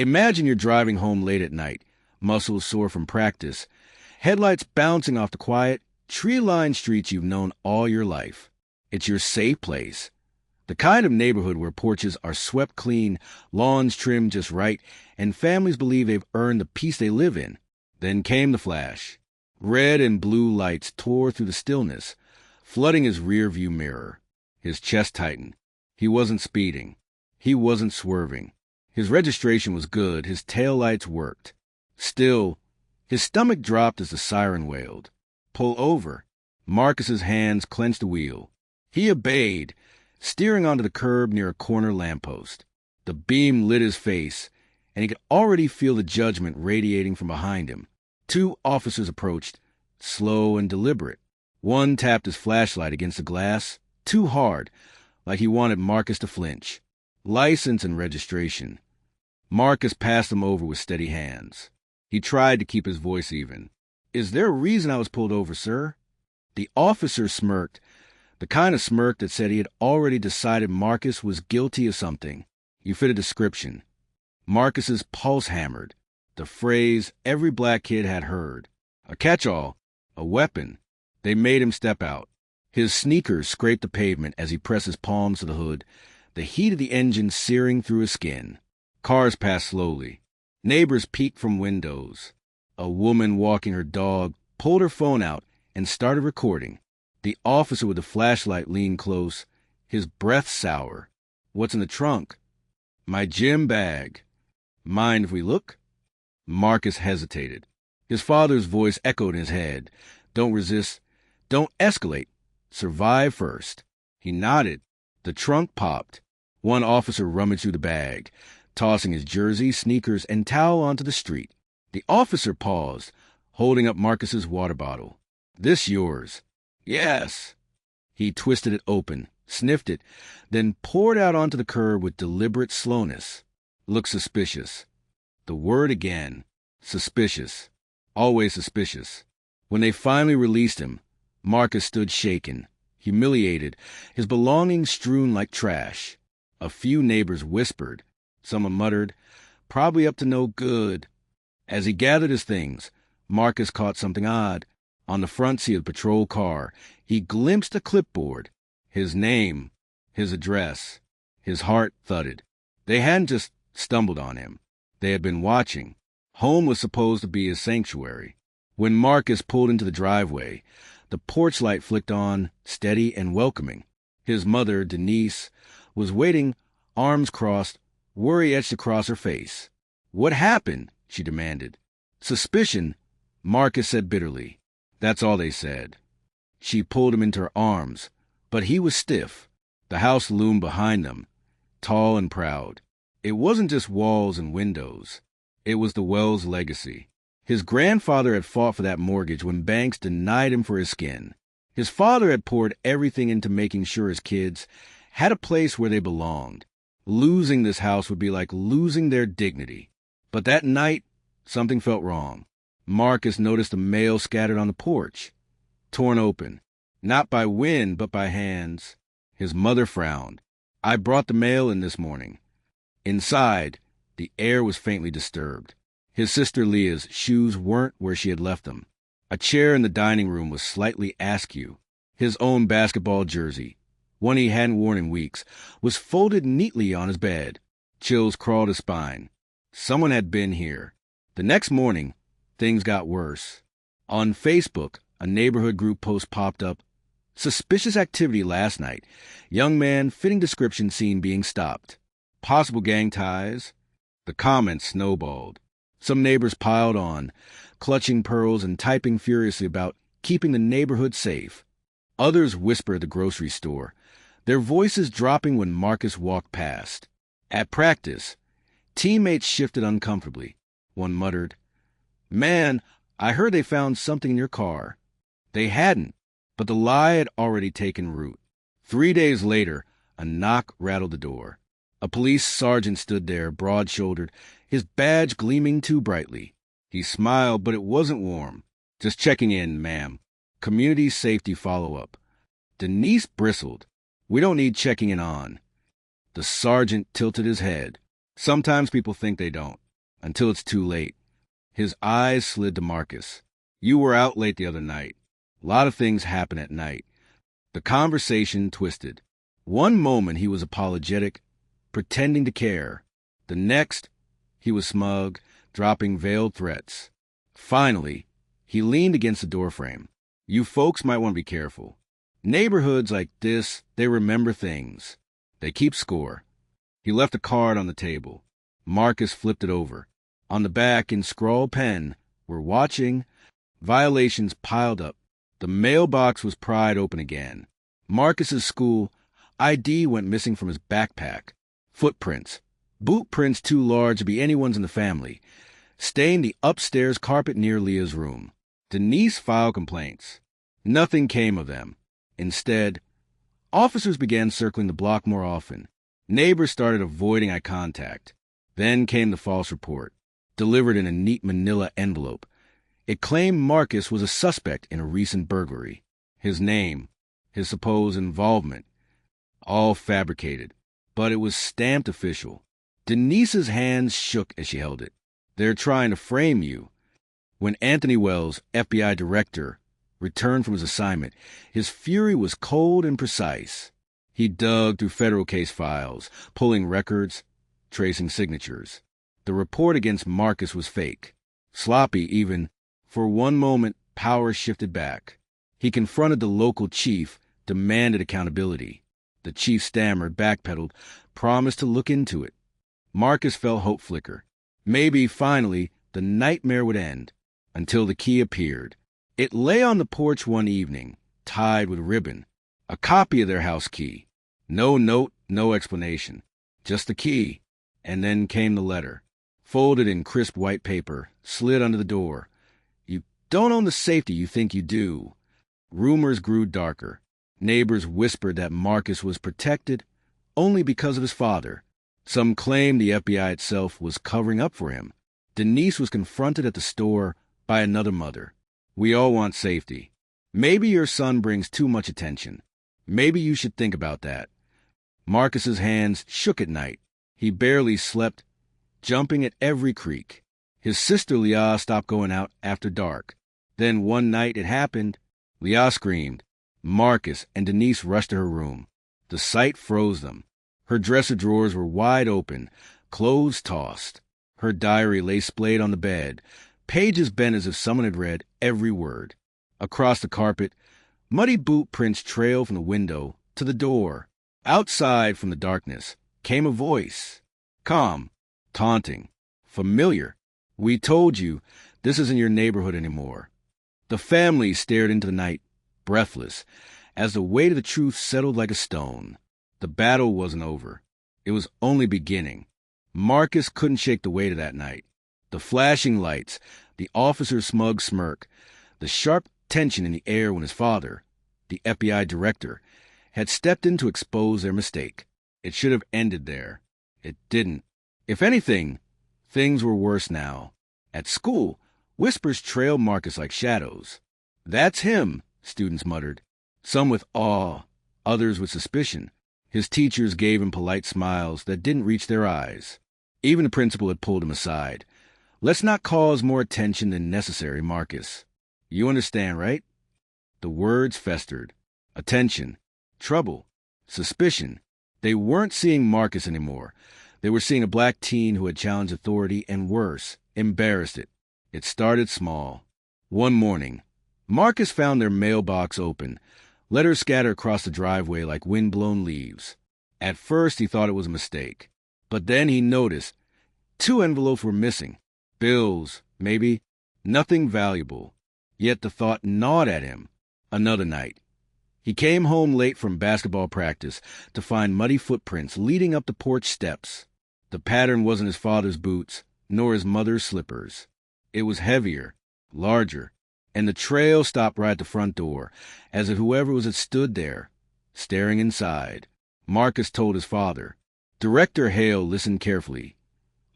Imagine you're driving home late at night, muscles sore from practice, headlights bouncing off the quiet, tree-lined streets you've known all your life. It's your safe place. The kind of neighborhood where porches are swept clean, lawns trimmed just right, and families believe they've earned the peace they live in. Then came the flash. Red and blue lights tore through the stillness, flooding his rear-view mirror. His chest tightened. He wasn't speeding. He wasn't swerving. His registration was good. His taillights worked. Still, his stomach dropped as the siren wailed. Pull over. Marcus's hands clenched the wheel. He obeyed, steering onto the curb near a corner lamppost. The beam lit his face, and he could already feel the judgment radiating from behind him. 2 officers approached, slow and deliberate. One tapped his flashlight against the glass, too hard, like he wanted Marcus to flinch. License and registration. Marcus passed them over with steady hands. He tried to keep his voice even. Is there a reason I was pulled over, sir? The officer smirked, the kind of smirk that said he had already decided Marcus was guilty of something. You fit a description. Marcus's pulse hammered. The phrase every black kid had heard. A catch-all. A weapon. They made him step out. His sneakers scraped the pavement as he pressed his palms to the hood, the heat of the engine searing through his skin. Cars passed slowly. Neighbors peeked from windows. A woman walking her dog pulled her phone out and started recording. The officer with the flashlight leaned close, his breath sour. What's in the trunk? My gym bag. Mind if we look? Marcus hesitated. His father's voice echoed in his head. Don't resist. Don't escalate. Survive first. He nodded. The trunk popped. One officer rummaged through the bag, tossing his jersey, sneakers, and towel onto the street. The officer paused, holding up Marcus's water bottle. This yours? Yes. He twisted it open, sniffed it, then poured out onto the curb with deliberate slowness. Looked suspicious. The word again. Suspicious. Always suspicious. When they finally released him, Marcus stood shaken, humiliated, his belongings strewn like trash. A few neighbors whispered. Someone muttered, probably up to no good. As he gathered his things, Marcus caught something odd. On the front seat of the patrol car, he glimpsed a clipboard. His name, his address. His heart thudded. They hadn't just stumbled on him. They had been watching. Home was supposed to be his sanctuary. When Marcus pulled into the driveway, the porch light flicked on, steady and welcoming. His mother, Denise, was waiting, arms crossed, worry etched across her face. What happened? She demanded. Suspicion, Marcus said bitterly. That's all they said. She pulled him into her arms, but he was stiff. The house loomed behind them, tall and proud. It wasn't just walls and windows. It was the Wells legacy. His grandfather had fought for that mortgage when banks denied him for his skin. His father had poured everything into making sure his kids had a place where they belonged. Losing this house would be like losing their dignity. But that night, something felt wrong. Marcus noticed the mail scattered on the porch, torn open, not by wind, but by hands. His mother frowned. I brought the mail in this morning. Inside, the air was faintly disturbed. His sister Leah's shoes weren't where she had left them. A chair in the dining room was slightly askew. His own basketball jersey, one he hadn't worn in weeks, was folded neatly on his bed. Chills crawled his spine. Someone had been here. The next morning, things got worse. On Facebook, a neighborhood group post popped up. Suspicious activity last night. Young man fitting description seen being stopped. Possible gang ties. The comments snowballed. Some neighbors piled on, clutching pearls and typing furiously about keeping the neighborhood safe. Others whispered at the grocery store, their voices dropping when Marcus walked past. At practice, teammates shifted uncomfortably. One muttered, Man, I heard they found something in your car. They hadn't, but the lie had already taken root. 3 days later, a knock rattled the door. A police sergeant stood there, broad-shouldered, his badge gleaming too brightly. He smiled, but it wasn't warm. Just checking in, ma'am. Community safety follow-up. Denise bristled. We don't need checking in on. The sergeant tilted his head. Sometimes people think they don't. until it's too late. His eyes slid to Marcus. You were out late the other night. A lot of things happen at night. The conversation twisted. One moment he was apologetic, pretending to care. The next, he was smug, dropping veiled threats. Finally, he leaned against the doorframe. You folks might want to be careful. Neighborhoods like this, they remember things. They keep score. He left a card on the table. Marcus flipped it over. On the back, in scrawled pen, "We're watching." Violations piled up. The mailbox was pried open again. Marcus's school ID went missing from his backpack. Footprints. Boot prints too large to be anyone's in the family. Stained the upstairs carpet near Leah's room. Denise filed complaints. Nothing came of them. Instead, officers began circling the block more often. Neighbors started avoiding eye contact. Then came the false report, delivered in a neat manila envelope. It claimed Marcus was a suspect in a recent burglary. His name, his supposed involvement, all fabricated. But it was stamped official. Denise's hands shook as she held it. They're trying to frame you. When Anthony Wells, FBI director, returned from his assignment, his fury was cold and precise. He dug through federal case files, pulling records, tracing signatures. The report against Marcus was fake. Sloppy, even. For one moment, power shifted back. He confronted the local chief, demanded accountability. The chief stammered, backpedaled, promised to look into it. Marcus felt hope flicker. Maybe, finally, the nightmare would end. Until the key appeared. It lay on the porch one evening, tied with ribbon. A copy of their house key. No note, no explanation. Just the key. And then came the letter. Folded in crisp white paper, slid under the door. You don't own the safety you think you do. Rumors grew darker. Neighbors whispered that Marcus was protected only because of his father. Some claimed the FBI itself was covering up for him. Denise was confronted at the store by another mother. We all want safety. Maybe your son brings too much attention. Maybe you should think about that. Marcus's hands shook at night. He barely slept, jumping at every creak. His sister Leah stopped going out after dark. Then one night it happened. Leah screamed. Marcus and Denise rushed to her room. The sight froze them. Her dresser drawers were wide open, clothes tossed. Her diary lay splayed on the bed, pages bent as if someone had read every word. Across the carpet, muddy boot prints trailed from the window to the door. Outside from the darkness came a voice. Calm, taunting, familiar. We told you this isn't your neighborhood anymore. The family stared into the night, breathless, as the weight of the truth settled like a stone. The battle wasn't over. It was only beginning. Marcus couldn't shake the weight of that night. The flashing lights, the officer's smug smirk, the sharp tension in the air when his father, the FBI director, had stepped in to expose their mistake. It should have ended there. It didn't. If anything, things were worse now. At school, whispers trailed Marcus like shadows. That's him, students muttered, some with awe, others with suspicion. His teachers gave him polite smiles that didn't reach their eyes. Even the principal had pulled him aside. Let's not cause more attention than necessary, Marcus. You understand, right? The words festered. Attention, trouble, suspicion. They weren't seeing Marcus anymore. They were seeing a black teen who had challenged authority and worse, embarrassed it. It started small. One morning, Marcus found their mailbox open, letters scattered across the driveway like wind-blown leaves. At first, he thought it was a mistake. But then he noticed 2 envelopes were missing. Bills, maybe. Nothing valuable. Yet the thought gnawed at him. Another night. He came home late from basketball practice to find muddy footprints leading up the porch steps. The pattern wasn't his father's boots, nor his mother's slippers. It was heavier, larger, and the trail stopped right at the front door, as if whoever had stood there, staring inside. Marcus told his father. Director Hale listened carefully,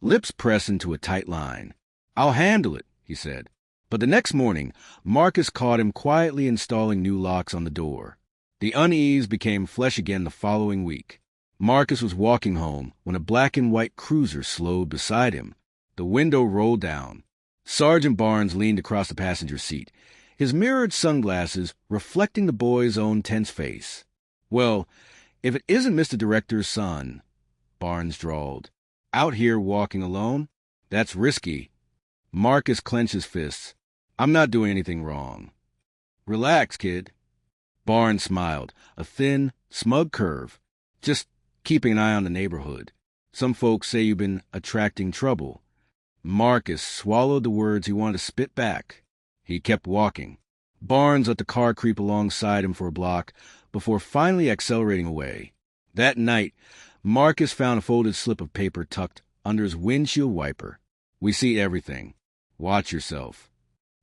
lips pressed into a tight line. I'll handle it, he said. But the next morning, Marcus caught him quietly installing new locks on the door. The unease became flesh again the following week. Marcus was walking home when a black and white cruiser slowed beside him. The window rolled down. Sergeant Barnes leaned across the passenger seat, his mirrored sunglasses reflecting the boy's own tense face. "Well, if it isn't Mr. Director's son," Barnes drawled. "Out here walking alone? That's risky." Marcus clenched his fists. "I'm not doing anything wrong." "Relax, kid." Barnes smiled, a thin, smug curve. "Just keeping an eye on the neighborhood. Some folks say you've been attracting trouble." Marcus swallowed the words he wanted to spit back. He kept walking. Barnes let the car creep alongside him for a block before finally accelerating away. That night, Marcus found a folded slip of paper tucked under his windshield wiper. "We see everything. Watch yourself."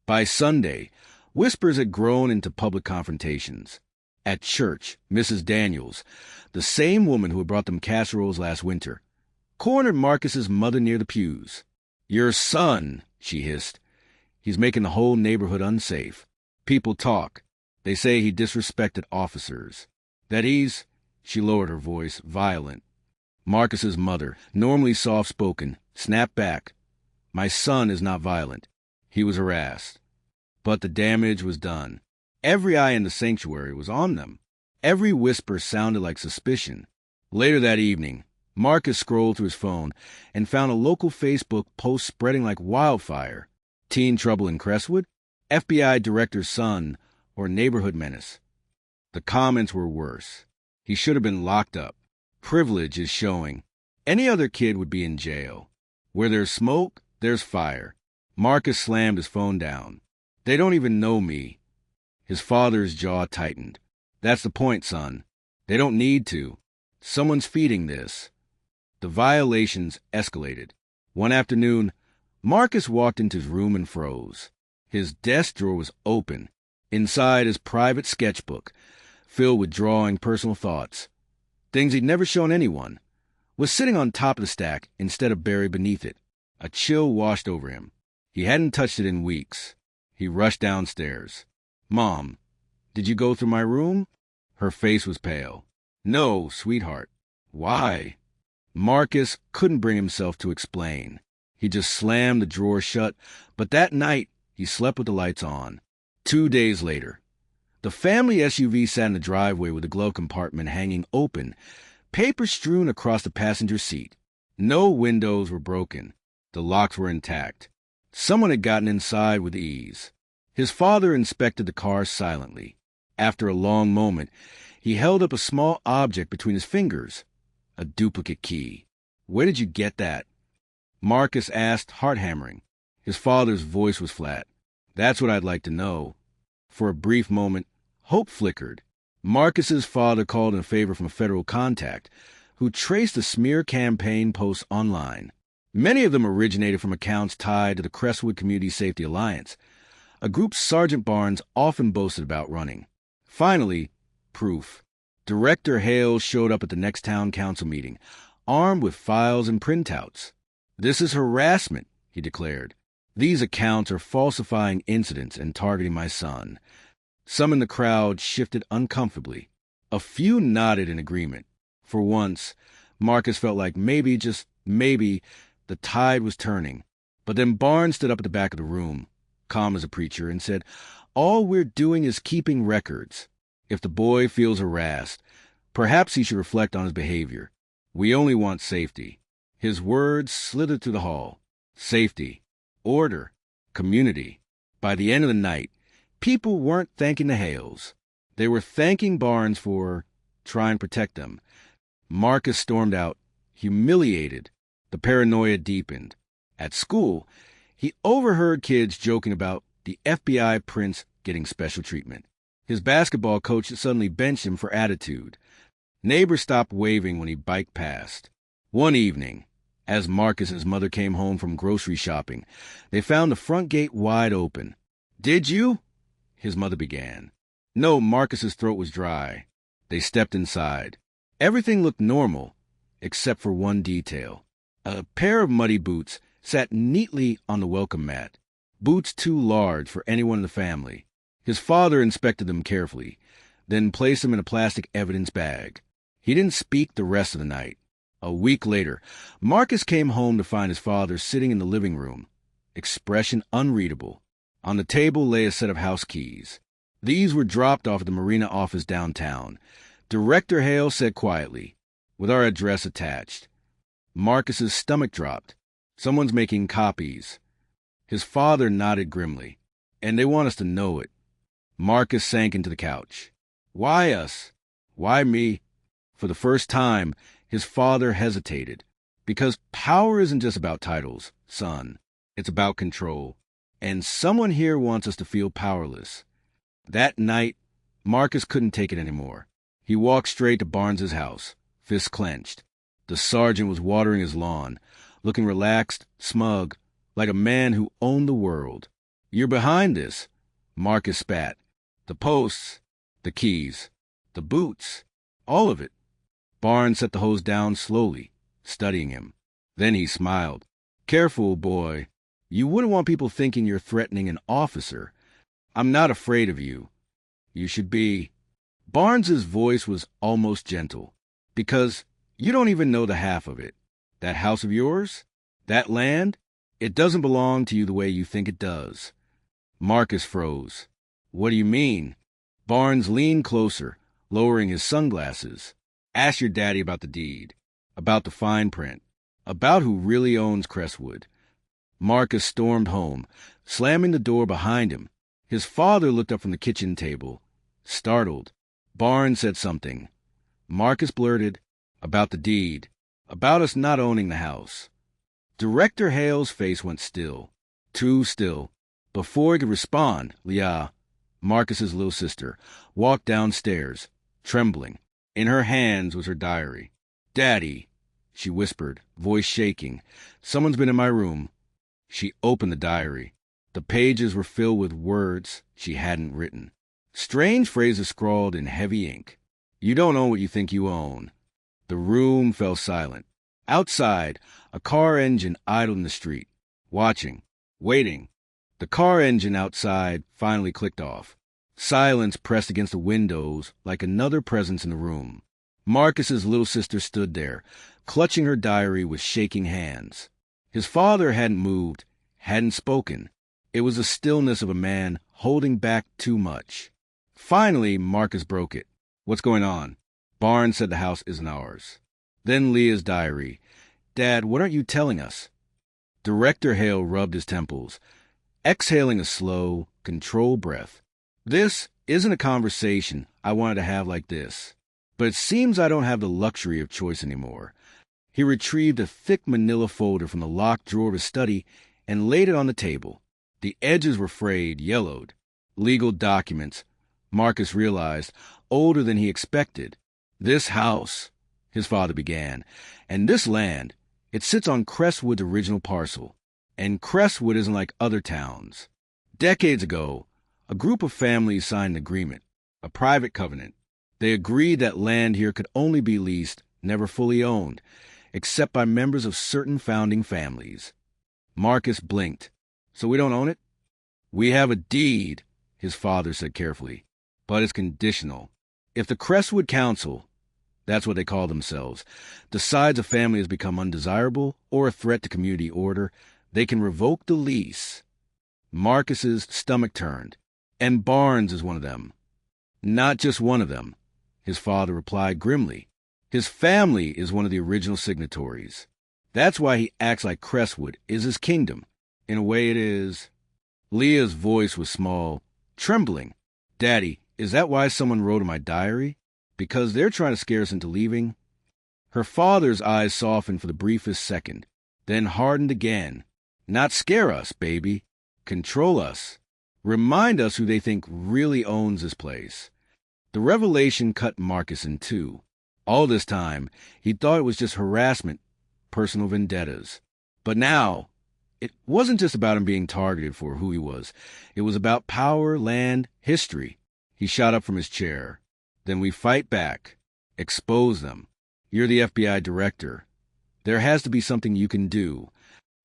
By Sunday, whispers had grown into public confrontations. At church, Mrs. Daniels, the same woman who had brought them casseroles last winter, cornered Marcus's mother near the pews. "Your son," she hissed. "He's making the whole neighborhood unsafe. People talk. They say he disrespected officers. That he's," she lowered her voice, "violent." Marcus's mother, normally soft-spoken, snapped back. "My son is not violent. He was harassed." But the damage was done. Every eye in the sanctuary was on them. Every whisper sounded like suspicion. Later that evening, Marcus scrolled through his phone and found a local Facebook post spreading like wildfire. Teen trouble in Crestwood? FBI director's son? Or neighborhood menace? The comments were worse. "He should have been locked up. Privilege is showing. Any other kid would be in jail. Where there's smoke, there's fire." Marcus slammed his phone down. "They don't even know me." His father's jaw tightened. "That's the point, son. They don't need to. Someone's feeding this." The violations escalated. One afternoon, Marcus walked into his room and froze. His desk drawer was open. Inside, his private sketchbook, filled with drawing personal thoughts, things he'd never shown anyone, was sitting on top of the stack instead of buried beneath it. A chill washed over him. He hadn't touched it in weeks. He rushed downstairs. "Mom, did you go through my room?" Her face was pale. "No, sweetheart." "Why?" Marcus couldn't bring himself to explain. He just slammed the drawer shut, but that night he slept with the lights on. 2 days later, the family SUV sat in the driveway with the glove compartment hanging open, paper strewn across the passenger seat. No windows were broken. The locks were intact. Someone had gotten inside with ease. His father inspected the car silently. After a long moment, he held up a small object between his fingers. A duplicate key. "Where did you get that?" Marcus asked, heart-hammering. His father's voice was flat. "That's what I'd like to know." For a brief moment, hope flickered. Marcus's father called in a favor from a federal contact, who traced the smear campaign posts online. Many of them originated from accounts tied to the Crestwood Community Safety Alliance, a group Sergeant Barnes often boasted about running. Finally, proof. Director Hale showed up at the next town council meeting, armed with files and printouts. "This is harassment," he declared. "These accounts are falsifying incidents and targeting my son." Some in the crowd shifted uncomfortably. A few nodded in agreement. For once, Marcus felt like maybe, just maybe, the tide was turning. But then Barnes stood up at the back of the room, calm as a preacher, and said, "All we're doing is keeping records. If the boy feels harassed, perhaps he should reflect on his behavior. We only want safety." His words slithered through the hall. Safety, order, community. By the end of the night, people weren't thanking the Hales. They were thanking Barnes for trying to protect them. Marcus stormed out, humiliated. The paranoia deepened. At school, he overheard kids joking about the FBI prince getting special treatment. His basketball coach suddenly benched him for attitude. Neighbors stopped waving when he biked past. One evening, as Marcus and his mother came home from grocery shopping, they found the front gate wide open. "Did you?" his mother began. No, Marcus's throat was dry. They stepped inside. Everything looked normal, except for one detail. A pair of muddy boots sat neatly on the welcome mat, boots too large for anyone in the family. His father inspected them carefully, then placed them in a plastic evidence bag. He didn't speak the rest of the night. A week later, Marcus came home to find his father sitting in the living room, expression unreadable. On the table lay a set of house keys. These were dropped off at the marina office downtown. Director Hale said quietly, with our address attached. Marcus's stomach dropped. Someone's making copies. His father nodded grimly. And they want us to know it. Marcus sank into the couch. Why us? Why me? For the first time, his father hesitated. Because power isn't just about titles, son. It's about control. And someone here wants us to feel powerless. That night, Marcus couldn't take it anymore. He walked straight to Barnes's house, fists clenched. The sergeant was watering his lawn, looking relaxed, smug, like a man who owned the world. You're behind this, Marcus spat. The posts, the keys, the boots, all of it. Barnes set the hose down slowly, studying him. Then he smiled. Careful, boy. You wouldn't want people thinking you're threatening an officer. I'm not afraid of you. You should be. Barnes's voice was almost gentle. Because you don't even know the half of it. That house of yours? That land? It doesn't belong to you the way you think it does. Marcus froze. What do you mean? Barnes leaned closer, lowering his sunglasses. Ask your daddy about the deed. About the fine print. About who really owns Crestwood. Marcus stormed home, slamming the door behind him. His father looked up from the kitchen table, startled. Barnes said something. Marcus blurted, about the deed, about us not owning the house. Director Hale's face went still, too still. Before he could respond, Leah, Marcus's little sister, walked downstairs, trembling. In her hands was her diary. Daddy, she whispered, voice shaking, someone's been in my room. She opened the diary. The pages were filled with words she hadn't written. Strange phrases scrawled in heavy ink. You don't own what you think you own. The room fell silent. Outside, a car engine idled in the street, watching, waiting. The car engine outside finally clicked off. Silence pressed against the windows like another presence in the room. Marcus's little sister stood there, clutching her diary with shaking hands. His father hadn't moved, hadn't spoken. It was the stillness of a man holding back too much. Finally, Marcus broke it. What's going on? Barnes said the house isn't ours. Then Leah's diary. Dad, what aren't you telling us? Director Hale rubbed his temples, exhaling a slow, controlled breath. This isn't a conversation I wanted to have like this. But it seems I don't have the luxury of choice anymore. He retrieved a thick manila folder from the locked drawer of his study and laid it on the table. The edges were frayed, yellowed. Legal documents, Marcus realized, older than he expected. This house, his father began, and this land, it sits on Crestwood's original parcel. And Crestwood isn't like other towns. Decades ago, a group of families signed an agreement, a private covenant. They agreed that land here could only be leased, never fully owned, except by members of certain founding families. Marcus blinked. So we don't own it? We have a deed, his father said carefully, but it's conditional. If the Crestwood Council, that's what they call themselves, decides a family has become undesirable or a threat to community order, they can revoke the lease. Marcus's stomach turned, and Barnes is one of them. Not just one of them, his father replied grimly. His family is one of the original signatories. That's why he acts like Crestwood is his kingdom. In a way it is. Leah's voice was small, trembling. Daddy, is that why someone wrote in my diary? Because they're trying to scare us into leaving? Her father's eyes softened for the briefest second, then hardened again. Not scare us, baby. Control us. Remind us who they think really owns this place. The revelation cut Marcus in two. All this time, he thought it was just harassment, personal vendettas. But now, it wasn't just about him being targeted for who he was. It was about power, land, history. He shot up from his chair. Then we fight back. Expose them. You're the FBI director. There has to be something you can do.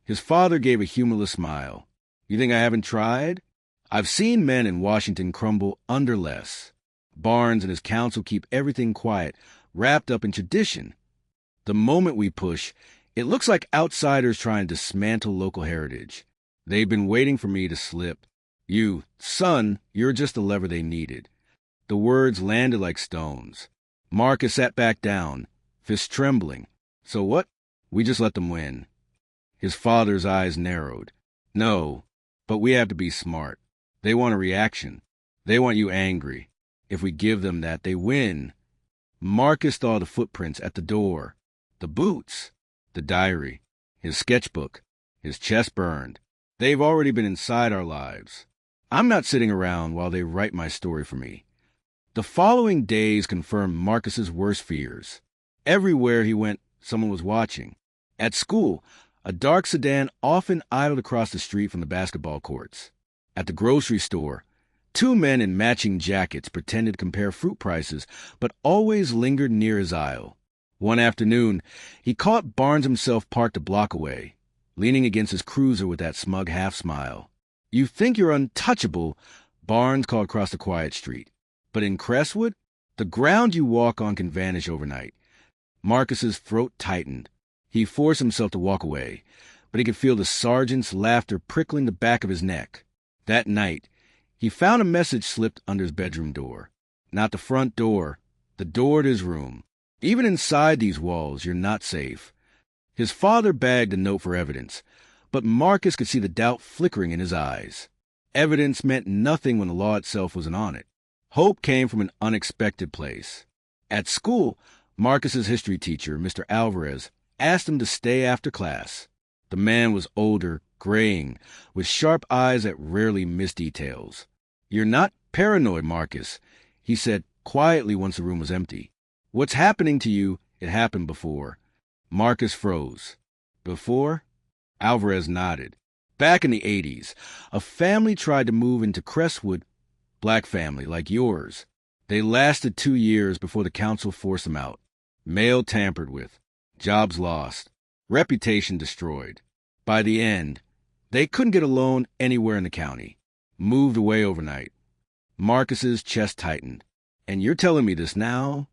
His father gave a humorless smile. You think I haven't tried? I've seen men in Washington crumble under less. Barnes and his council keep everything quiet, wrapped up in tradition. The moment we push, it looks like outsiders trying to dismantle local heritage. They've been waiting for me to slip. You, son, you're just the lever they needed. The words landed like stones. Marcus sat back down, fists trembling. So what? We just let them win. His father's eyes narrowed. No, but we have to be smart. They want a reaction. They want you angry. If we give them that, they win. Marcus saw the footprints at the door, the boots, the diary, his sketchbook, his chest burned. They've already been inside our lives. I'm not sitting around while they write my story for me. The following days confirmed Marcus's worst fears. Everywhere he went, someone was watching. At school, a dark sedan often idled across the street from the basketball courts. At the grocery store, two men in matching jackets pretended to compare fruit prices, but always lingered near his aisle. One afternoon, he caught Barnes himself parked a block away, leaning against his cruiser with that smug half-smile. You think you're untouchable, Barnes called across the quiet street. But in Crestwood, the ground you walk on can vanish overnight. Marcus's throat tightened. He forced himself to walk away, but he could feel the sergeant's laughter prickling the back of his neck. That night, he found a message slipped under his bedroom door. Not the front door, the door to his room. Even inside these walls, you're not safe. His father bagged the note for evidence, but Marcus could see the doubt flickering in his eyes. Evidence meant nothing when the law itself wasn't on it. Hope came from an unexpected place. At school, Marcus's history teacher, Mr. Alvarez, asked him to stay after class. The man was older, graying, with sharp eyes that rarely missed details. You're not paranoid, Marcus, he said quietly once the room was empty. What's happening to you, it happened before. Marcus froze. Before? Alvarez nodded. Back in the 80s, a family tried to move into Crestwood, black family like yours. They lasted 2 years before the council forced them out. Mail tampered with, jobs lost, reputation destroyed. By the end, they couldn't get a loan anywhere in the county. Moved away overnight. Marcus's chest tightened. And you're telling me this now?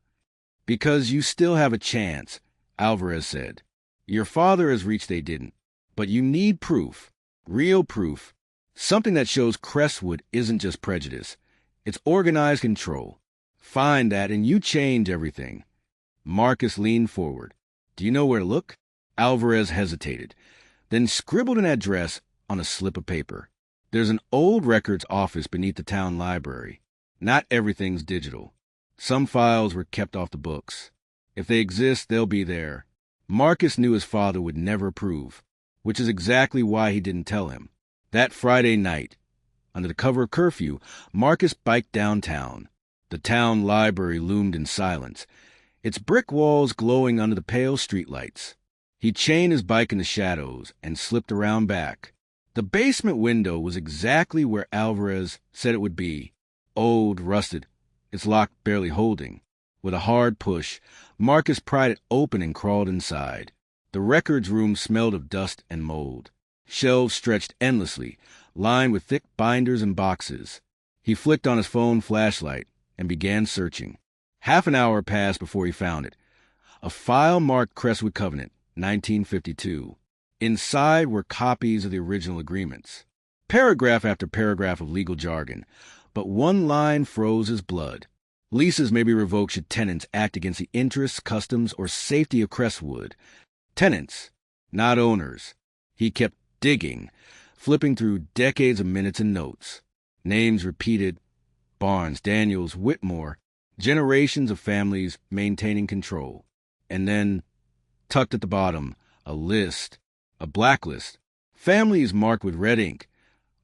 Because you still have a chance, Alvarez said. Your father has reached they didn't. But you need proof, real proof, something that shows Crestwood isn't just prejudice. It's organized control. Find that and you change everything. Marcus leaned forward. Do you know where to look? Alvarez hesitated, then scribbled an address on a slip of paper. There's an old records office beneath the town library. Not everything's digital. Some files were kept off the books. If they exist, they'll be there. Marcus knew his father would never approve, which is exactly why he didn't tell him. That Friday night, under the cover of curfew, Marcus biked downtown. The town library loomed in silence, its brick walls glowing under the pale streetlights. He chained his bike in the shadows and slipped around back. The basement window was exactly where Alvarez said it would be. Old, rusted, its lock barely holding. With a hard push, Marcus pried it open and crawled inside. The records room smelled of dust and mold. Shelves stretched endlessly, lined with thick binders and boxes. He flicked on his phone flashlight and began searching. Half an hour passed before he found it. A file marked Crestwood Covenant, 1952. Inside were copies of the original agreements. Paragraph after paragraph of legal jargon, but one line froze his blood. Leases may be revoked should tenants act against the interests, customs, or safety of Crestwood. Tenants, not owners. He kept digging, flipping through decades of minutes and notes. Names repeated: Barnes, Daniels, Whitmore, generations of families maintaining control. And then, tucked at the bottom, a list, a blacklist. Families marked with red ink: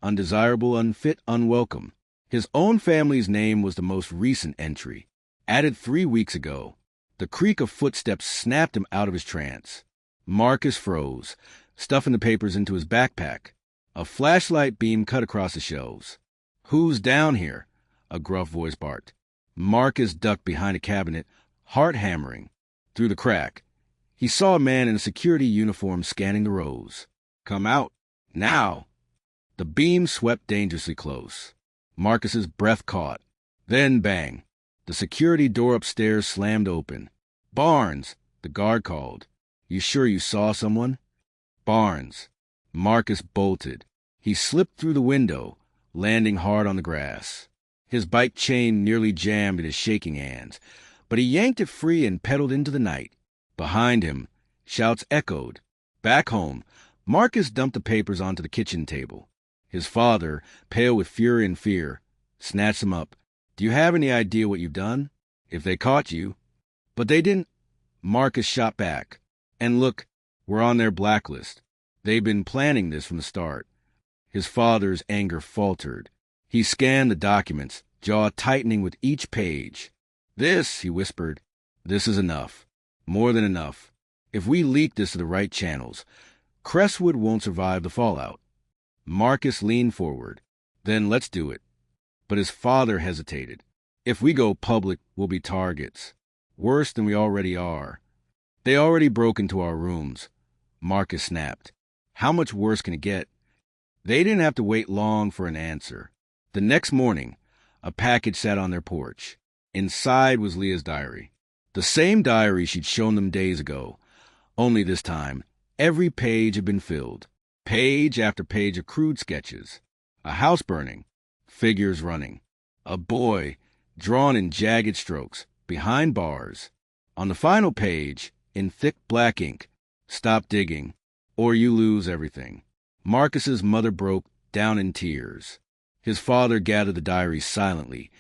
undesirable, unfit, unwelcome. His own family's name was the most recent entry, added 3 weeks ago. The creak of footsteps snapped him out of his trance. Marcus froze, stuffing the papers into his backpack. A flashlight beam cut across the shelves. "Who's down here?" a gruff voice barked. Marcus ducked behind a cabinet, heart hammering. Through the crack, he saw a man in a security uniform scanning the rows. "Come out. Now!" The beam swept dangerously close. Marcus's breath caught. Then bang! The security door upstairs slammed open. "Barnes! The guard called. You sure you saw someone? Barnes. Marcus bolted. He slipped through the window, landing hard on the grass. His bike chain nearly jammed in his shaking hands, but he yanked it free and pedaled into the night. Behind him, shouts echoed. Back home, Marcus dumped the papers onto the kitchen table. His father, pale with fury and fear, snatched them up. Do you have any idea what you've done? If they caught you. But they didn't. Marcus shot back. And look, we're on their blacklist. They've been planning this from the start. His father's anger faltered. He scanned the documents, jaw tightening with each page. This, he whispered, this is enough. More than enough. If we leak this to the right channels, Crestwood won't survive the fallout. Marcus leaned forward. Then let's do it. But his father hesitated. If we go public, we'll be targets. Worse than we already are. They already broke into our rooms. Marcus snapped. How much worse can it get? They didn't have to wait long for an answer. The next morning, a package sat on their porch. Inside was Leah's diary. The same diary she'd shown them days ago. Only this time, every page had been filled. Page after page of crude sketches. A house burning. Figures running. A boy, drawn in jagged strokes, behind bars. On the final page, in thick black ink, stop digging, or you lose everything. Marcus's mother broke down in tears. His father gathered the diary silently,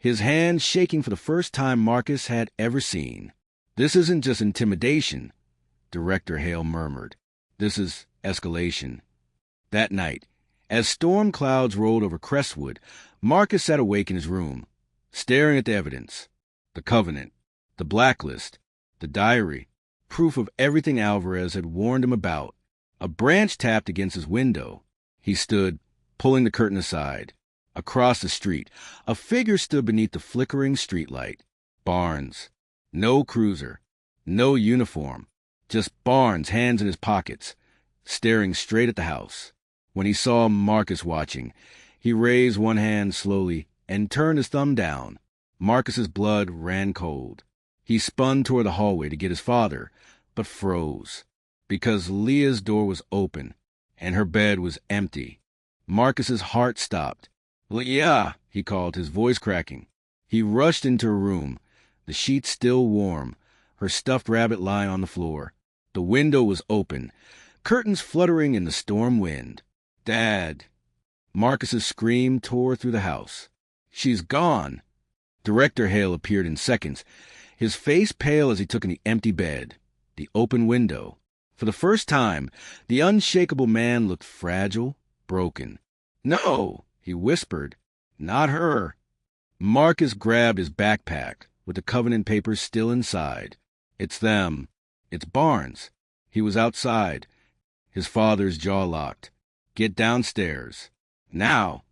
his hands shaking for the first time Marcus had ever seen. This isn't just intimidation, Director Hale murmured. This is escalation. That night, as storm clouds rolled over Crestwood, Marcus sat awake in his room, staring at the evidence. The covenant, the blacklist, the diary, proof of everything Alvarez had warned him about. A branch tapped against his window. He stood, pulling the curtain aside. Across the street, a figure stood beneath the flickering streetlight. Barnes. No cruiser. No uniform. Just Barnes, hands in his pockets, staring straight at the house. When he saw Marcus watching, he raised one hand slowly and turned his thumb down. Marcus's blood ran cold. He spun toward the hallway to get his father, but froze, because Leah's door was open and her bed was empty. Marcus's heart stopped. "Leah!" he called, his voice cracking. He rushed into her room, the sheets still warm, her stuffed rabbit lying on the floor. The window was open, curtains fluttering in the storm wind. "Dad!" Marcus's scream tore through the house. "She's gone!" Director Hale appeared in seconds, his face pale as he took in the empty bed, the open window. For the first time, the unshakable man looked fragile, broken. "No!" he whispered. "Not her." Marcus grabbed his backpack, with the covenant papers still inside. "It's them. It's Barnes." He was outside, his father's jaw locked. "Get downstairs. Now."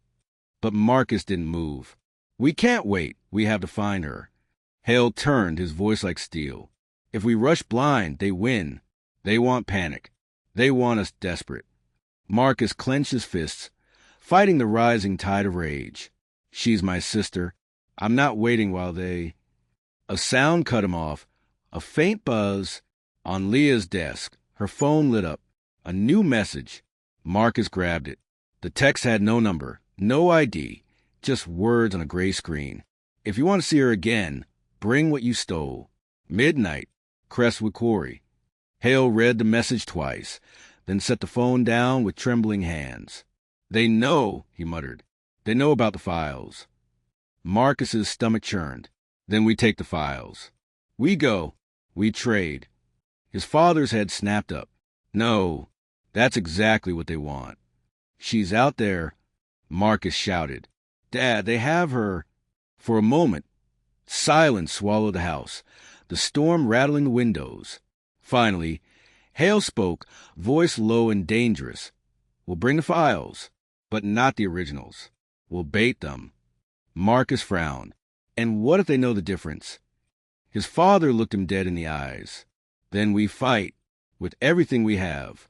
But Marcus didn't move. "We can't wait. We have to find her." Hale turned, his voice like steel. "If we rush blind, they win. They want panic. They want us desperate." Marcus clenched his fists, fighting the rising tide of rage. "She's my sister. I'm not waiting while they—" A sound cut him off, a faint buzz. On Leah's desk, her phone lit up. A new message. Marcus grabbed it. The text had no number, no ID, just words on a gray screen. "If you want to see her again, bring what you stole. Midnight, Crestwood Quarry." Hale read the message twice, then set the phone down with trembling hands. "They know," he muttered. "They know about the files." Marcus's stomach churned. "Then we take the files. We go. We trade." His father's head snapped up. "No, that's exactly what they want. She's out there." Marcus shouted. "Dad, they have her." For a moment, silence swallowed the house, the storm rattling the windows. Finally, Hale spoke, voice low and dangerous. "We'll bring the files, but not the originals. We'll bait them." Marcus frowned. "And what if they know the difference?" His father looked him dead in the eyes. "Then we fight, with everything we have."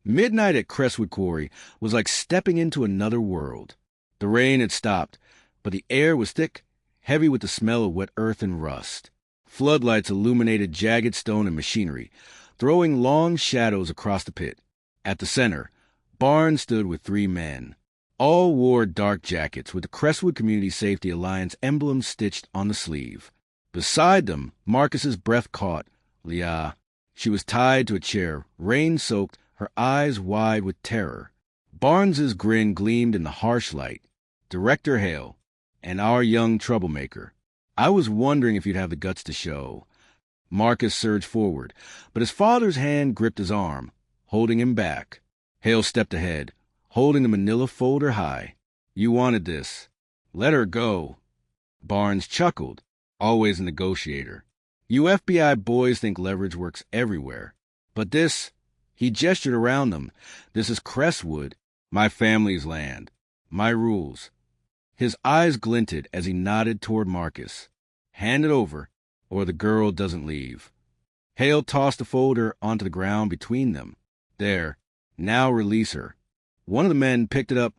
Midnight at Crestwood Quarry was like stepping into another world. The rain had stopped, but the air was thick, heavy with the smell of wet earth and rust. Floodlights illuminated jagged stone and machinery, throwing long shadows across the pit. At the center, Barnes stood with 3 men. All wore dark jackets with the Crestwood Community Safety Alliance emblem stitched on the sleeve. Beside them, Marcus's breath caught Leah. She was tied to a chair, rain-soaked, her eyes wide with terror. Barnes's grin gleamed in the harsh light. Director Hale, and our young troublemaker. I was wondering if you'd have the guts to show. Marcus surged forward, but his father's hand gripped his arm, holding him back. Hale stepped ahead, holding the manila folder high. You wanted this. Let her go. Barnes chuckled, always a negotiator. You FBI boys think leverage works everywhere. But this, he gestured around them, this is Crestwood, my family's land, my rules. His eyes glinted as he nodded toward Marcus. Hand it over, or the girl doesn't leave. Hale tossed the folder onto the ground between them. There, now release her. One of the men picked it up,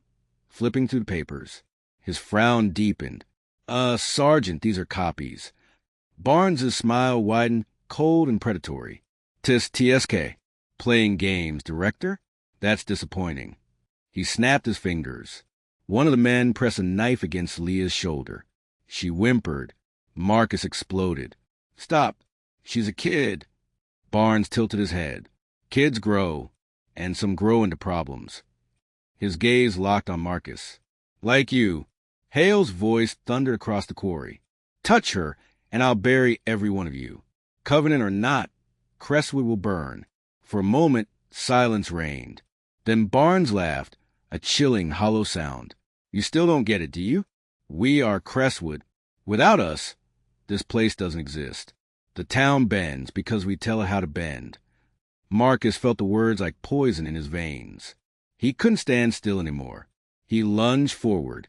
flipping through the papers. His frown deepened. Sergeant, these are copies. Barnes's smile widened, cold and predatory. Tis TSK. Playing games, Director? That's disappointing. He snapped his fingers. One of the men pressed a knife against Leah's shoulder. She whimpered. Marcus exploded. Stop. She's a kid. Barnes tilted his head. Kids grow, and some grow into problems. His gaze locked on Marcus. Like you. Hale's voice thundered across the quarry. Touch her, and I'll bury every one of you. Covenant or not, Crestwood will burn. For a moment, silence reigned. Then Barnes laughed, a chilling, hollow sound. You still don't get it, do you? We are Crestwood. Without us, this place doesn't exist. The town bends because we tell it how to bend. Marcus felt the words like poison in his veins. He couldn't stand still anymore. He lunged forward,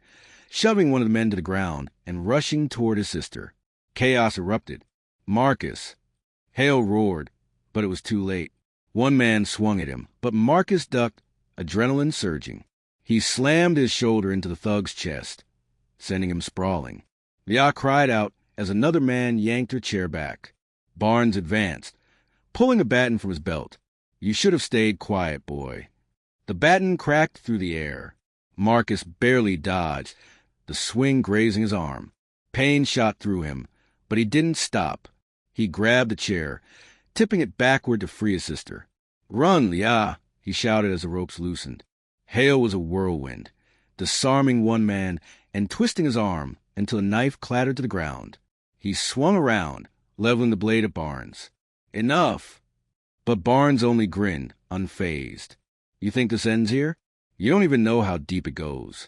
shoving one of the men to the ground and rushing toward his sister. Chaos erupted. Marcus. Hale roared, but it was too late. One man swung at him, but Marcus ducked, adrenaline surging. He slammed his shoulder into the thug's chest, sending him sprawling. Leah cried out as another man yanked her chair back. Barnes advanced, pulling a baton from his belt. You should have stayed quiet, boy. The baton cracked through the air. Marcus barely dodged, the swing grazing his arm. Pain shot through him, but he didn't stop. He grabbed the chair, tipping it backward to free his sister. Run, Leah, he shouted as the ropes loosened. Hale was a whirlwind, disarming one man and twisting his arm until a knife clattered to the ground. He swung around, leveling the blade at Barnes. Enough! But Barnes only grinned, unfazed. You think this ends here? You don't even know how deep it goes.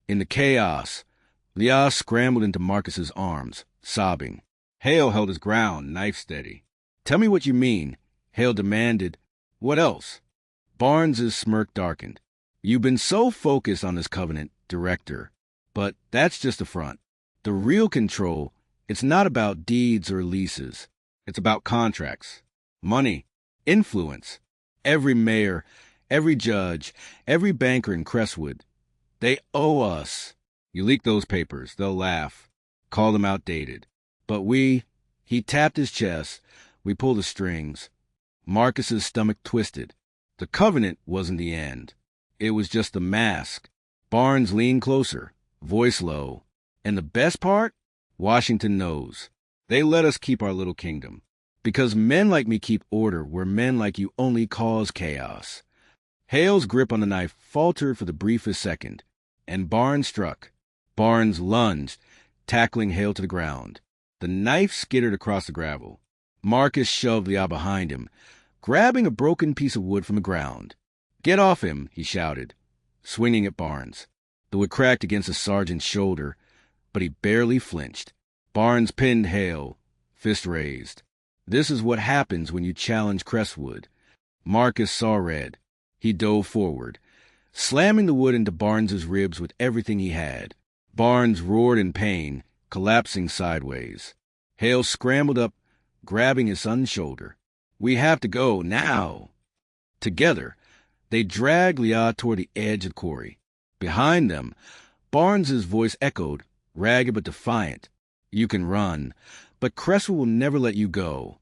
In the chaos, Leah scrambled into Marcus's arms, sobbing. Hale held his ground, knife steady. Tell me what you mean, Hale demanded. What else? Barnes's smirk darkened. You've been so focused on this covenant, Director. But that's just the front. The real control, it's not about deeds or leases. It's about contracts, money, influence. Every mayor, every judge, every banker in Crestwood, they owe us. You leak those papers, they'll laugh, call them outdated. But he tapped his chest, we pulled the strings. Marcus's stomach twisted. The covenant wasn't the end. It was just the mask. Barnes leaned closer, voice low. And the best part? Washington knows. They let us keep our little kingdom. Because men like me keep order where men like you only cause chaos. Hale's grip on the knife faltered for the briefest second, and Barnes struck. Barnes lunged, tackling Hale to the ground. The knife skittered across the gravel. Marcus shoved Leah behind him, grabbing a broken piece of wood from the ground. Get off him, he shouted, swinging at Barnes. The wood cracked against the sergeant's shoulder, but he barely flinched. Barnes pinned Hale, fist raised. This is what happens when you challenge Crestwood. Marcus saw red. He dove forward, slamming the wood into Barnes's ribs with everything he had. Barnes roared in pain, collapsing sideways. Hale scrambled up, grabbing his son's shoulder. We have to go, now! Together, they dragged Leah toward the edge of the quarry. Behind them, Barnes's voice echoed, ragged but defiant. You can run, But Crestwood will never let you go.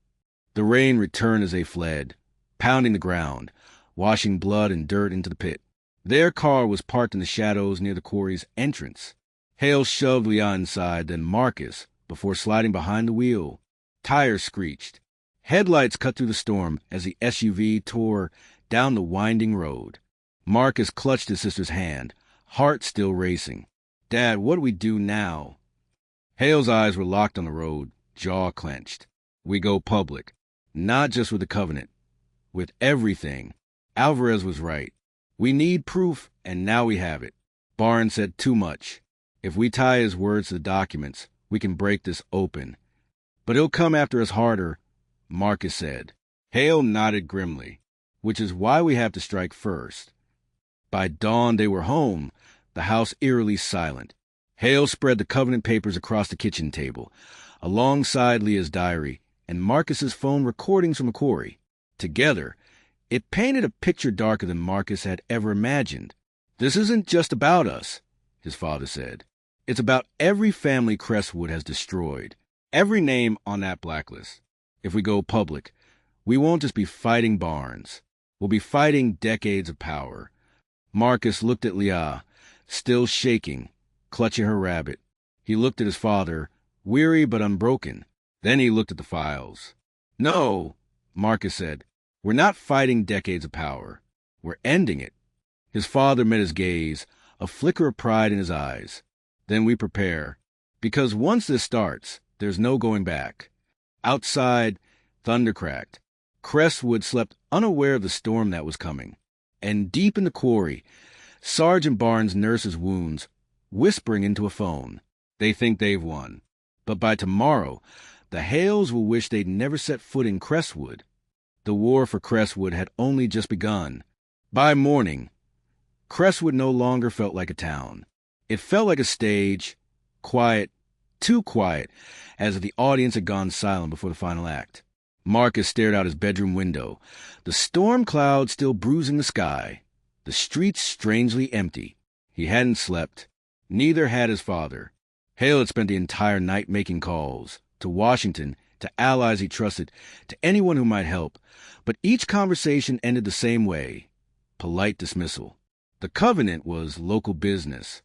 The rain returned as they fled, pounding the ground, washing blood and dirt into the pit. Their car was parked in the shadows near the quarry's entrance. Hale shoved Leon inside, then Marcus, before sliding behind the wheel. Tires screeched. Headlights cut through the storm as the SUV tore down the winding road. Marcus clutched his sister's hand, heart still racing. "Dad, what do we do now?" Hale's eyes were locked on the road, jaw clenched. "We go public. Not just with the Covenant. With everything. Alvarez was right. We need proof, and now we have it. Barnes said too much. If we tie his words to the documents, we can break this open. But he'll come after us harder," Marcus said. Hale nodded grimly, "which is why we have to strike first." By dawn, they were home, the house eerily silent. Hale spread the Covenant papers across the kitchen table, alongside Leah's diary and Marcus's phone recordings from the quarry. Together, it painted a picture darker than Marcus had ever imagined. "This isn't just about us," his father said. "It's about every family Crestwood has destroyed, every name on that blacklist. If we go public, we won't just be fighting Barnes. We'll be fighting decades of power." Marcus looked at Leah, still shaking, clutching her rabbit. He looked at his father, weary but unbroken. Then he looked at the files. "No," Marcus said. "We're not fighting decades of power. We're ending it." His father met his gaze, a flicker of pride in his eyes. "Then we prepare. Because once this starts, there's no going back." Outside, thunder cracked. Crestwood slept unaware of the storm that was coming. And deep in the quarry, Sergeant Barnes nurses wounds, whispering into a phone. They think they've won. But by tomorrow, the Hales will wish they'd never set foot in Crestwood. The war for Crestwood had only just begun. By morning, Crestwood no longer felt like a town. It felt like a stage, quiet, too quiet, as if the audience had gone silent before the final act. Marcus stared out his bedroom window, the storm cloud still bruising the sky, the streets strangely empty. He hadn't slept. Neither had his father. Hale had spent the entire night making calls, to Washington, to allies he trusted, to anyone who might help, but each conversation ended the same way: polite dismissal. The Covenant was local business.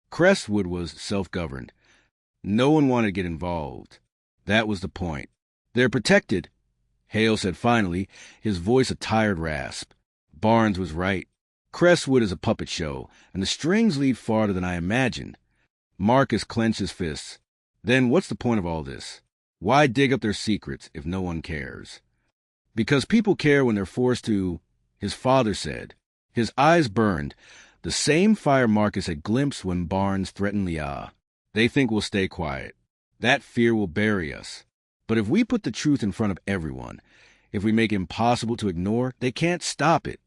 Crestwood was self-governed. No one wanted to get involved. That was the point. "They're protected," Hale said finally, his voice a tired rasp. "Barnes was right. Crestwood is a puppet show, and the strings lead farther than I imagined." Marcus clenched his fists. "Then what's the point of all this? Why dig up their secrets if no one cares?" "Because people care when they're forced to," his father said. His eyes burned, the same fire Marcus had glimpsed when Barnes threatened Leah. "They think we'll stay quiet. That fear will bury us. But if we put the truth in front of everyone, if we make it impossible to ignore, they can't stop it."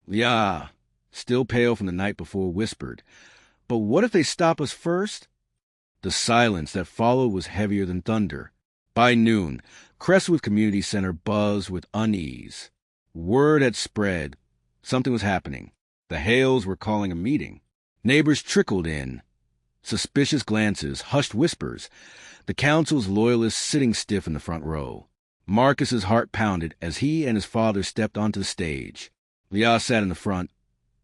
Leah, still pale from the night before, whispered, "But what if they stop us first?" The silence that followed was heavier than thunder. By noon, Crestwood Community Center buzzed with unease. Word had spread. Something was happening. The Hales were calling a meeting. Neighbors trickled in. Suspicious glances, hushed whispers. The council's loyalists sitting stiff in the front row. Marcus's heart pounded as he and his father stepped onto the stage. Leah sat in the front,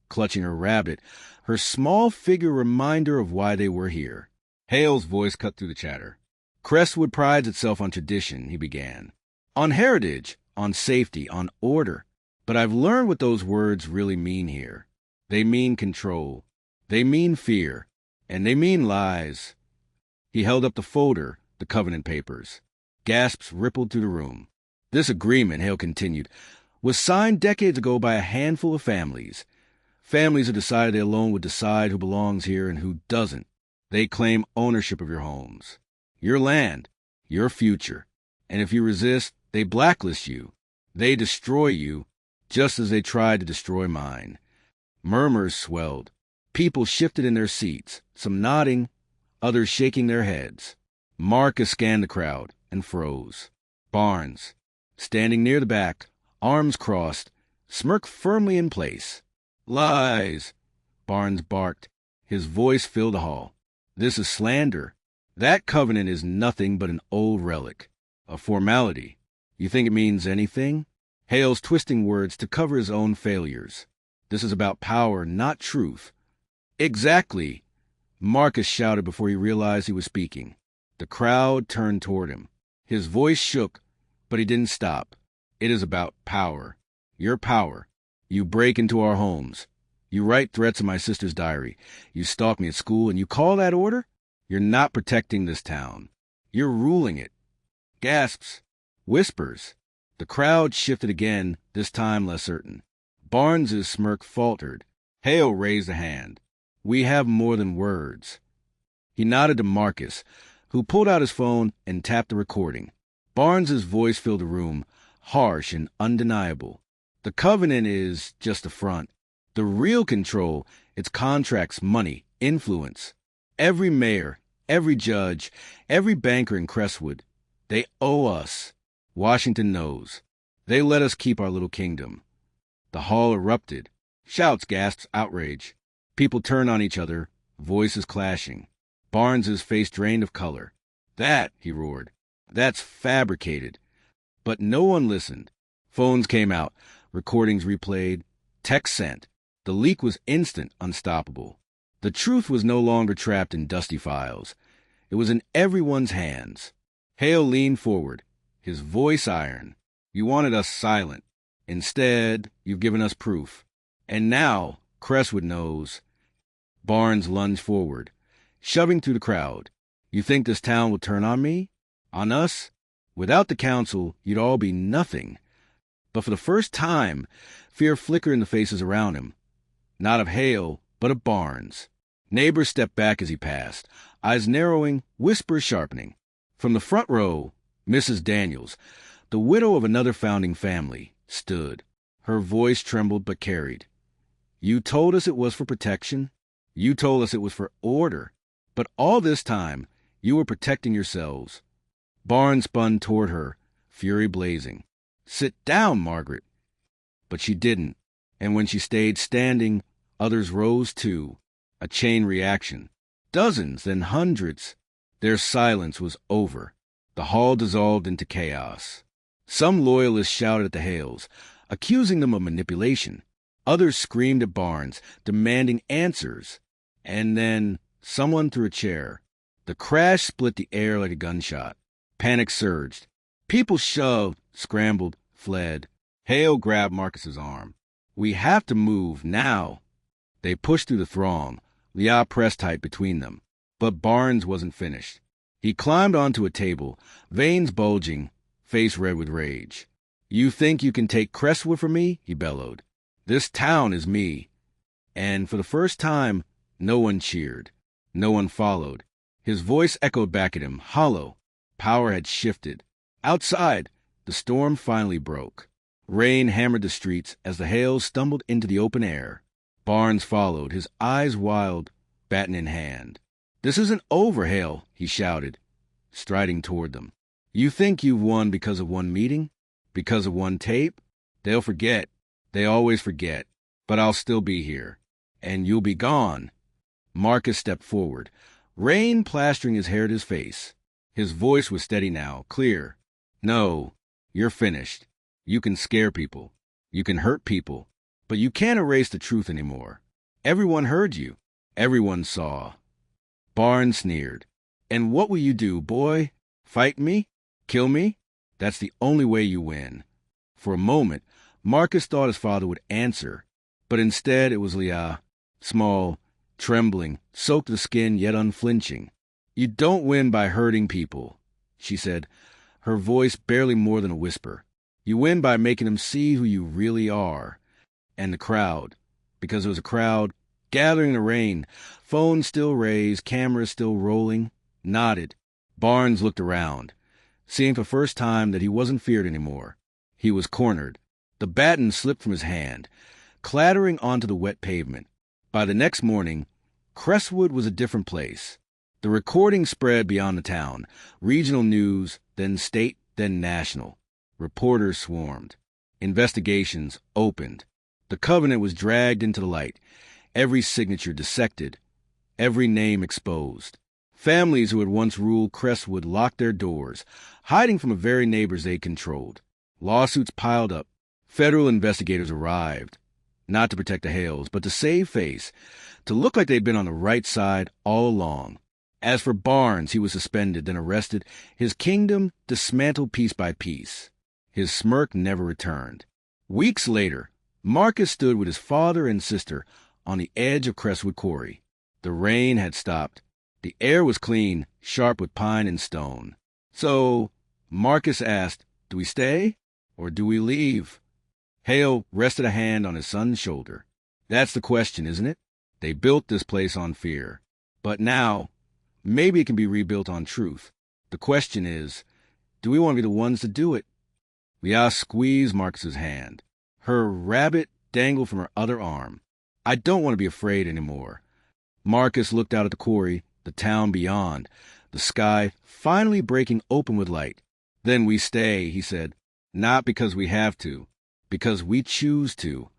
clutching her rabbit, her small figure a reminder of why they were here. Hale's voice cut through the chatter. "Crestwood prides itself on tradition," he began. "On heritage, on safety, on order. But I've learned what those words really mean here. They mean control. They mean fear. And they mean lies." He held up the folder, the Covenant papers. Gasps rippled through the room. "This agreement," Hale continued, "was signed decades ago by a handful of families. Families who decided they alone would decide who belongs here and who doesn't. They claim ownership of your homes, your land, your future. And if you resist, they blacklist you. They destroy you, just as they tried to destroy mine." Murmurs swelled. People shifted in their seats, some nodding, others shaking their heads. Marcus scanned the crowd and froze. Barnes, standing near the back, arms crossed, smirk firmly in place. "Lies," Barnes barked. His voice filled the hall. "This is slander. That covenant is nothing but an old relic, a formality. You think it means anything? Hale's twisting words to cover his own failures. This is about power, not truth. Exactly, Marcus shouted before he realized he was speaking. The crowd turned toward him. His voice shook, but he didn't stop. It is about power. Your power. You break into our homes. You write threats in my sister's diary. You stalk me at school, and you call that order? You're not protecting this town. You're ruling it. Gasps. Whispers. The crowd shifted again, this time less certain. Barnes's smirk faltered. Hale raised a hand. We have more than words. He nodded to Marcus, who pulled out his phone and tapped the recording. Barnes's voice filled the room, harsh and undeniable. The covenant is just a front. The real control, it's contracts, money, influence. Every mayor, every judge, every banker in Crestwood, they owe us. Washington knows. They let us keep our little kingdom. The hall erupted. Shouts, gasps, outrage. People turned on each other, voices clashing. Barnes's face drained of color. That, he roared, that's fabricated. But no one listened. Phones came out, recordings replayed, text sent. The leak was instant, unstoppable. The truth was no longer trapped in dusty files. It was in everyone's hands. Hale leaned forward, his voice iron. You wanted us silent. Instead, you've given us proof. And now, Crestwood knows. Barnes lunged forward, shoving through the crowd. You think this town will turn on me? On us? Without the council, you'd all be nothing. But for the first time, fear flickered in the faces around him. Not of Hale, but of Barnes. Neighbors stepped back as he passed, eyes narrowing, whispers sharpening. From the front row, Mrs. Daniels, the widow of another founding family, stood. Her voice trembled but carried. You told us it was for protection. You told us it was for order. But all this time, you were protecting yourselves. Barnes spun toward her, fury blazing. Sit down, Margaret. But she didn't, and when she stayed standing, others rose too. A chain reaction. Dozens, then hundreds. Their silence was over. The hall dissolved into chaos. Some loyalists shouted at the Hales, accusing them of manipulation. Others screamed at Barnes, demanding answers. And then someone threw a chair. The crash split the air like a gunshot. Panic surged. People shoved, scrambled, fled. Hale grabbed Marcus's arm. We have to move now. They pushed through the throng, Liable pressed tight between them. But Barnes wasn't finished. He climbed onto a table, veins bulging, face red with rage. You think you can take Crestwood from me? He bellowed. This town is me. And for the first time, no one cheered. No one followed. His voice echoed back at him, hollow. Power had shifted. Outside, the storm finally broke. Rain hammered the streets as the Hales stumbled into the open air. Barnes followed, his eyes wild, baton in hand. This isn't over, Hale, he shouted, striding toward them. You think you've won because of one meeting? Because of one tape? They'll forget. They always forget. But I'll still be here. And you'll be gone. Marcus stepped forward, rain plastering his hair at his face. His voice was steady now, clear. No, you're finished. You can scare people. You can hurt people. But you can't erase the truth anymore. Everyone heard you. Everyone saw. Barnes sneered. And what will you do, boy? Fight me? Kill me? That's the only way you win. For a moment, Marcus thought his father would answer. But instead it was Leah, small, trembling, soaked to the skin yet unflinching. You don't win by hurting people, she said, her voice barely more than a whisper. You win by making them see who you really are. And the crowd, because it was a crowd, gathering in the rain, phones still raised, cameras still rolling, nodded. Barnes looked around, seeing for the first time that he wasn't feared anymore. He was cornered. The baton slipped from his hand, clattering onto the wet pavement. By the next morning, Crestwood was a different place. The recording spread beyond the town, regional news, then state, then national. Reporters swarmed. Investigations opened. The covenant was dragged into the light, every signature dissected, every name exposed. Families who had once ruled Crestwood locked their doors, hiding from the very neighbors they controlled. Lawsuits piled up. Federal investigators arrived, not to protect the Hales, but to save face, to look like they'd been on the right side all along. As for Barnes, he was suspended, then arrested, his kingdom dismantled piece by piece. His smirk never returned. Weeks later, Marcus stood with his father and sister on the edge of Crestwood Quarry. The rain had stopped. The air was clean, sharp with pine and stone. So Marcus asked, "Do we stay or do we leave?" Hale rested a hand on his son's shoulder. "That's the question, isn't it? They built this place on fear. But now, maybe it can be rebuilt on truth. The question is, do we want to be the ones to do it?" Leah squeezed Marcus's hand. Her rabbit dangled from her other arm. "I don't want to be afraid anymore." Marcus looked out at the quarry, the town beyond, the sky finally breaking open with light. "Then we stay," he said. "Not because we have to, because we choose to."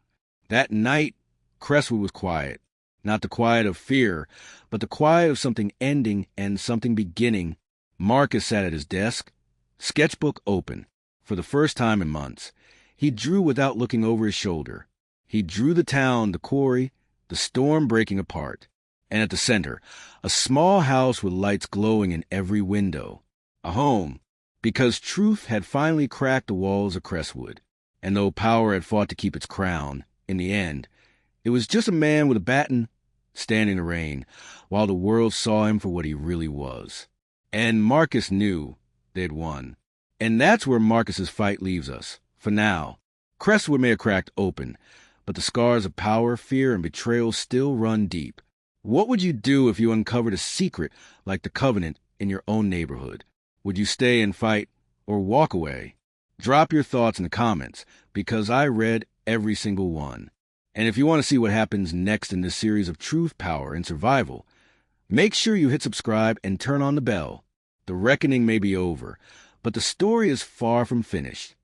That night, Crestwood was quiet. Not the quiet of fear, but the quiet of something ending and something beginning. Marcus sat at his desk, sketchbook open. For the first time in months, he drew without looking over his shoulder. He drew the town, the quarry, the storm breaking apart. And at the center, a small house with lights glowing in every window. A home, because truth had finally cracked the walls of Crestwood. And though power had fought to keep its crown, in the end, it was just a man with a baton standing in the rain, while the world saw him for what he really was. And Marcus knew they'd won. And that's where Marcus's fight leaves us, for now. Crestwood may have cracked open, but the scars of power, fear, and betrayal still run deep. What would you do if you uncovered a secret like the Covenant in your own neighborhood? Would you stay and fight or walk away? Drop your thoughts in the comments, because I read every single one. And if you want to see what happens next in this series of truth, power, and survival, make sure you hit subscribe and turn on the bell. The reckoning may be over, but the story is far from finished.